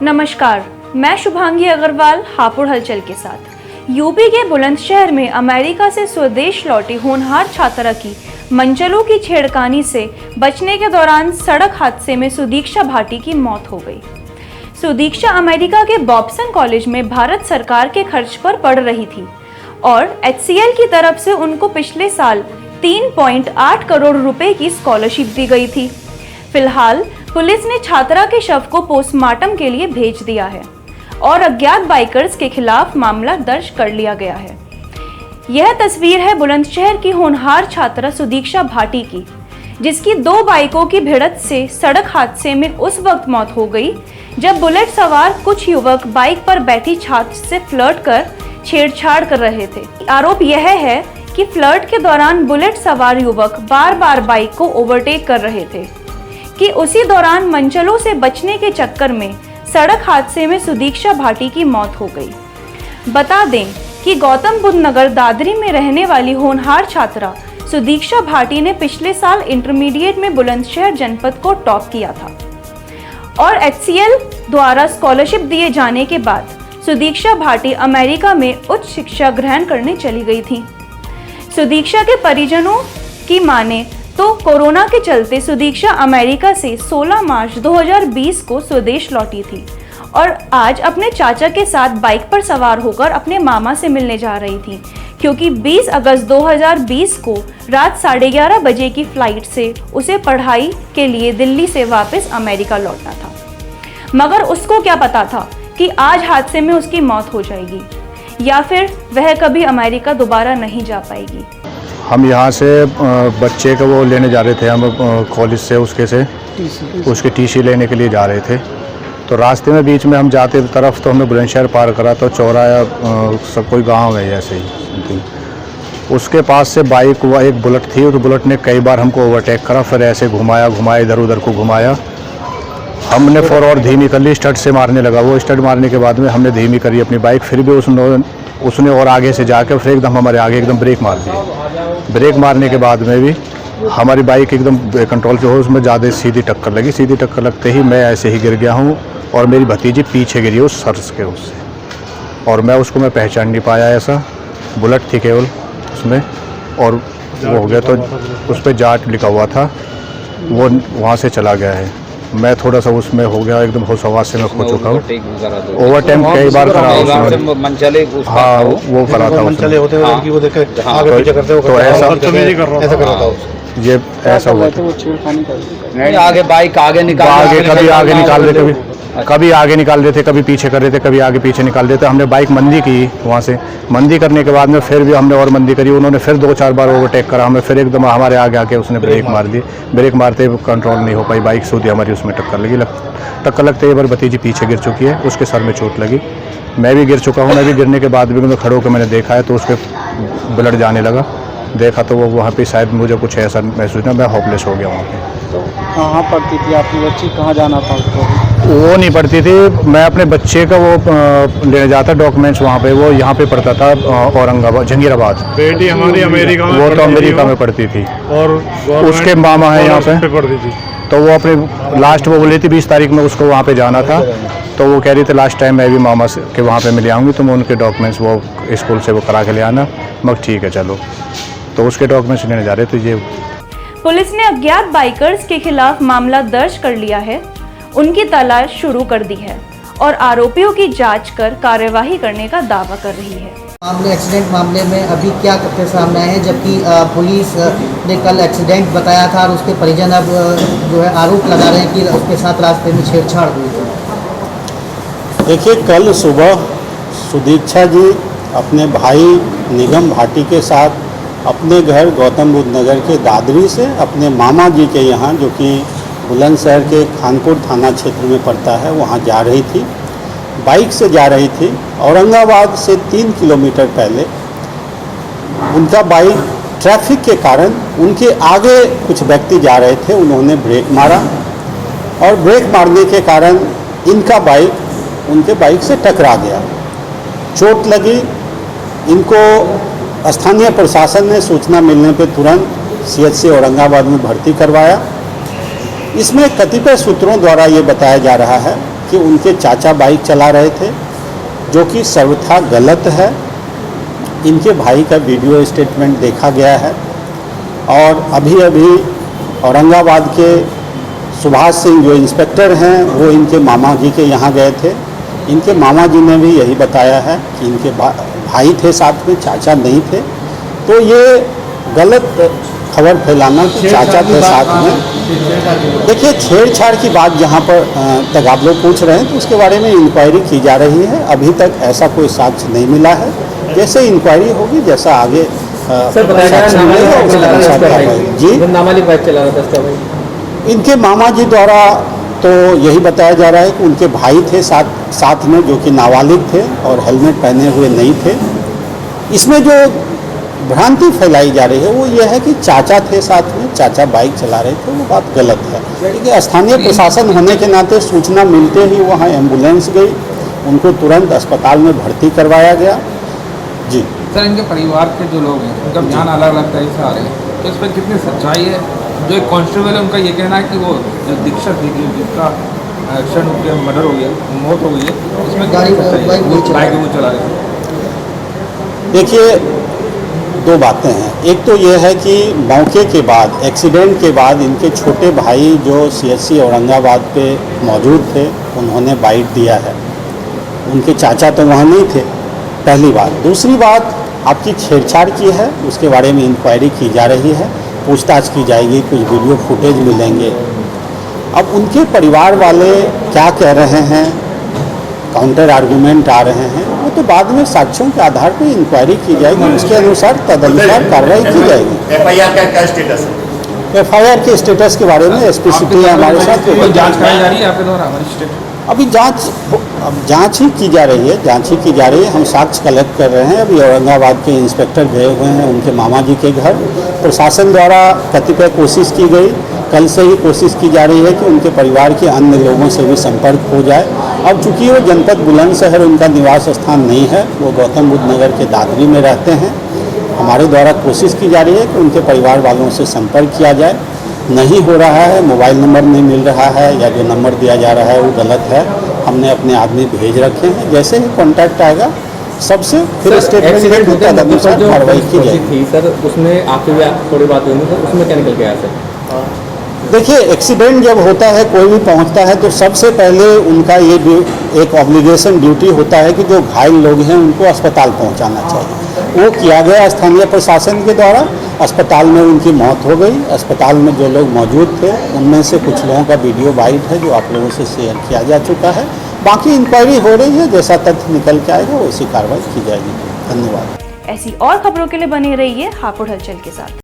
नमस्कार, मैं शुभांगी अग्रवाल हापुड़ हलचल के साथ। यूपी के बुलंदशहर में अमेरिका से स्वदेश लौटी होनहार छात्रा की मंचलों की छेड़खानी से बचने के दौरान सड़क हादसे में सुदीक्षा भाटी की मौत हो गई। सुदीक्षा अमेरिका के बॉब्सन कॉलेज में भारत सरकार के खर्च पर पढ़ रही थी और HCL की तरफ से उनको पिछले साल 3.8 करोड़ रुपए की स्कॉलरशिप दी गई थी। फिलहाल पुलिस ने छात्रा के शव को पोस्टमार्टम के लिए भेज दिया है और अज्ञात बाइकर्स के खिलाफ मामला दर्ज कर लिया गया है। यह तस्वीर है बुलंदशहर की होनहार छात्रा सुदीक्षा भाटी की, जिसकी 2 बाइकों की भिड़ंत से सड़क हादसे में उस वक्त मौत हो गई जब बुलेट सवार कुछ युवक बाइक पर बैठी छात्र से फ्लर्ट कर छेड़छाड़ कर रहे थे। आरोप यह है कि फ्लर्ट के दौरान बुलेट सवार युवक बार बार बाइक को ओवरटेक कर रहे थे कि उसी दौरान मंचलों से बचने के चक्कर में सड़क हादसे में सुदीक्षा भाटी की मौत हो गई। बता दें कि गौतम बुद्ध नगर दादरी में रहने वाली होनहार छात्रा सुदीक्षा भाटी ने पिछले साल इंटरमीडिएट में बुलंदशहर जनपद को टॉप किया था और HCL द्वारा स्कॉलरशिप दिए जाने के बाद सुदीक्षा भाटी अमेरिका में उच्च शिक्षा ग्रहण करने चली गई थी। सुदीक्षा के परिजनों की माने तो कोरोना के चलते सुदीक्षा अमेरिका से 16 मार्च 2020 को स्वदेश लौटी थी और आज अपने चाचा के साथ बाइक पर सवार होकर अपने मामा से मिलने जा रही थी, क्योंकि 20 अगस्त 2020 को रात 11:30 बजे की फ्लाइट से उसे पढ़ाई के लिए दिल्ली से वापस अमेरिका लौटना था। मगर उसको क्या पता था कि आज हादसे में उसकी मौत हो जाएगी या फिर वह कभी अमेरिका दोबारा नहीं जा पाएगी। हम यहाँ से बच्चे का वो लेने जा रहे थे, हम कॉलेज से उसके TC लेने के लिए जा रहे थे। तो रास्ते में बीच में हम जाते तरफ तो हमने बुलंदशहर पार करा तो चौराया सब कोई गांव है ऐसे ही। उसके पास से बाइक हुआ, एक बुलेट थी, तो बुलेट ने कई बार हमको ओवरटेक करा, फिर ऐसे घुमाया इधर उधर को घुमाया। हमने फौर और धीमी कर ली, स्टर्ट से मारने लगा। वो स्टर्ट मारने के बाद में हमने धीमी करी अपनी बाइक, फिर भी उसने और आगे से जाकर फिर एकदम हमारे आगे एकदम ब्रेक मार दी। ब्रेक मारने के बाद में भी हमारी बाइक एकदम कंट्रोल से हो, उसमें ज़्यादा सीधी टक्कर लगी। सीधी टक्कर लगते ही मैं ऐसे ही गिर गया हूँ और मेरी भतीजी पीछे गिरी उस सर्स के उससे, और मैं पहचान नहीं पाया। ऐसा बुलेट थी केवल उसमें, और वो हो गया तो उस पर जाट लिखा हुआ था, वो वहाँ से चला गया है। मैं थोड़ा सा उसमें हो गया, एकदम होश हवास से मैं खो चुका हूँ। ओवरटाइम कई बार करा उसने। हाँ, वो करा था उसने। तो ऐसा हुआ था। आगे बाइक आगे कभी आगे निकाल रहे थे, कभी आगे निकाल रहे थे, कभी पीछे कर रहे थे, कभी आगे पीछे निकाल रहे थे। हमने बाइक मंदी की, वहाँ से मंदी करने के बाद में फिर भी हमने और मंदी करी। उन्होंने फिर 2-4 बार ओवरटेक करा हमें, फिर एकदम हमारे आगे आके उसने ब्रेक मार दी। ब्रेक मारते कंट्रोल नहीं हो पाई बाइक, सीधी हमारी उसमें टक्कर लगी। टक्कर लगते ही मेरी भतीजी पीछे गिर चुकी है, उसके सर में चोट लगी। मैं भी गिर चुका हूँ। मैं भी गिरने के बाद भी खड़े होकर मैंने देखा है तो उस पर ब्लड जाने लगा। देखा तो वो वहाँ पे शायद मुझे कुछ ऐसा महसूस नहीं, मैं होपलेस हो गया वहाँ पे। तो कहाँ पढ़ती थी आपकी बच्ची, कहाँ जाना था उसको? वो नहीं पढ़ती थी, मैं अपने बच्चे का वो लेने जाता डॉक्यूमेंट्स वहाँ पे। वो यहाँ पे पढ़ता था औरंगाबाद, जहांगीराबाद। बेटी हमारी अमेरिका में, वो तो अमेरिका में पढ़ती थी और उसके मामा है यहाँ पे पढ़ती थी। तो वो अपने लास्ट वो बोली थी 20 तारीख में उसको वहाँ पे जाना था। तो वो कह रही थी लास्ट टाइम मैं भी मामा से के वहाँ पे मिल आऊँगी, तो मैं उनके डॉक्यूमेंट्स वो स्कूल से वो करा के ले आना। मगर ठीक है चलो, तो उसके डॉक्यूमेंट्स लेने जा रहे थे। ये पुलिस ने अज्ञात बाइकर्स के खिलाफ मामला दर्ज कर लिया है, उनकी तलाश शुरू कर दी है और आरोपियों की जांच कर कार्यवाही करने का दावा कर रही है। एक्सीडेंट मामले में अभी क्या तथ्य सामने आए हैं, जबकि पुलिस ने कल एक्सीडेंट बताया था और उसके परिजन अब जो है आरोप लगा रहे हैं कि उसके साथ रास्ते में छेड़छाड़ हुई थी। देखिए, कल सुबह सुदीक्षा जी अपने भाई निगम भाटी के साथ अपने घर गौतम बुद्ध नगर के दादरी से अपने मामा जी के यहाँ, जो कि बुलंदशहर के खानपुर थाना क्षेत्र में पड़ता है, वहाँ जा रही थी। बाइक से जा रही थी। औरंगाबाद से 3 किलोमीटर पहले उनका बाइक ट्रैफिक के कारण, उनके आगे कुछ व्यक्ति जा रहे थे, उन्होंने ब्रेक मारा और ब्रेक मारने के कारण इनका बाइक उनके बाइक से टकरा गया। चोट लगी। इनको स्थानीय प्रशासन ने सूचना मिलने पर तुरंत CHC औरंगाबाद में भर्ती करवाया। इसमें कतिपय सूत्रों द्वारा ये बताया जा रहा है कि उनके चाचा बाइक चला रहे थे, जो कि सर्वथा गलत है। इनके भाई का वीडियो स्टेटमेंट देखा गया है और अभी अभी औरंगाबाद के सुभाष सिंह जो इंस्पेक्टर हैं वो इनके मामा जी के यहाँ गए थे। इनके मामा जी ने भी यही बताया है कि इनके भाई थे साथ में, चाचा नहीं थे। तो ये गलत खबर फैलाना कि चाचा थे साथ में। देखिए, छेड़छाड़ की बात जहाँ पर तक आप लोग पूछ रहे हैं तो उसके बारे में इंक्वायरी की जा रही है। अभी तक ऐसा कोई साक्ष्य नहीं मिला है। जैसे इंक्वायरी होगी, जैसा आगे साक्ष्य मिलेगा उसके अनुसार कार्रवाई। जी, नाबालिग बाइक चला रहा था इसका भाई। इनके मामा जी द्वारा तो यही बताया जा रहा है कि उनके भाई थे साथ में, जो कि नाबालिग थे और हेलमेट पहने हुए नहीं थे। इसमें जो भ्रांति फैलाई जा रही है वो ये है कि चाचा थे साथ में, चाचा बाइक चला रहे थे, वो बात गलत है। क्योंकि स्थानीय प्रशासन होने के नाते सूचना मिलते ही वहाँ एम्बुलेंस गई, उनको तुरंत अस्पताल में भर्ती करवाया गया। जी सर, इनके परिवार के जो लोग हैं उनका बयान अलग अलग तरह से आ रहे हैं, तो इस पर कितनी सच्चाई है? जो एक कांस्टेबल है उनका ये कहना है कि वो जो दीक्षा थी कि जिसका एक्सीडेंट हो गया, मर्डर हो गया, मौत हो गई है, उसमें गाड़ी बाइक वो चला रहे थे। देखिए, दो बातें हैं। एक तो ये है कि मौके के बाद, एक्सीडेंट के बाद इनके छोटे भाई जो CHC औरंगाबाद पे मौजूद थे, उन्होंने बाइट दिया है। उनके चाचा तो वहाँ नहीं थे, पहली बात। दूसरी बात, आपकी छेड़छाड़ की है, उसके बारे में इंक्वायरी की जा रही है, पूछताछ की जाएगी, कुछ वीडियो फुटेज मिलेंगे। अब उनके परिवार वाले क्या कह रहे हैं, काउंटर आर्गूमेंट आ रहे हैं, वो तो बाद में साक्ष्यों के आधार पर इंक्वायरी की जाएगी, उसके अनुसार तदनुसार कार्रवाई की जाएगी। FIR का क्या स्टेटस है? FIR के स्टेटस के बारे में SP सिटी हमारे साथ जांच कराई जा रही है आपके द्वारा हमारी स्टेट? अभी जांच ही की जा रही है, हम साक्ष्य कलेक्ट कर रहे हैं। अभी औरंगाबाद के इंस्पेक्टर गए हुए हैं उनके मामा जी के घर। प्रशासन द्वारा कतिपय कोशिश की गई, कल से ही कोशिश की जा रही है कि उनके परिवार के अन्य लोगों से भी संपर्क हो जाए। अब चूँकि वो जनपद बुलंदशहर उनका निवास स्थान नहीं है, वो गौतम बुद्ध नगर के दादरी में रहते हैं। हमारे द्वारा कोशिश की जा रही है कि उनके परिवार वालों से संपर्क किया जाए। नहीं हो रहा है, मोबाइल नंबर नहीं मिल रहा है या जो नंबर दिया जा रहा है वो गलत है। हमने अपने आदमी भेज रखे हैं, जैसे ही कॉन्टैक्ट आएगा सबसे फिर स्टेटमेंट होता है, तदनुसार कार्रवाई की जाएगी। सर, उसमें आपसे भी थोड़ी बात हुई सर, उसमें क्या निकल के आया सर? देखिए, एक्सीडेंट जब होता है, कोई भी पहुंचता है, तो सबसे पहले उनका ये एक ऑब्लिगेशन ड्यूटी होता है कि जो घायल लोग हैं उनको अस्पताल पहुंचाना चाहिए। वो किया गया स्थानीय प्रशासन के द्वारा। अस्पताल में उनकी मौत हो गई। अस्पताल में जो लोग मौजूद थे उनमें से कुछ लोगों का वीडियो बाइट है जो आप लोगों से शेयर किया जा चुका है। बाकी इंक्वायरी हो रही है, जैसा तथ्य निकल के आएगा वैसी कार्रवाई की जाएगी। धन्यवाद। ऐसी और खबरों के लिए बने रहिए हापुड़ हलचल के साथ।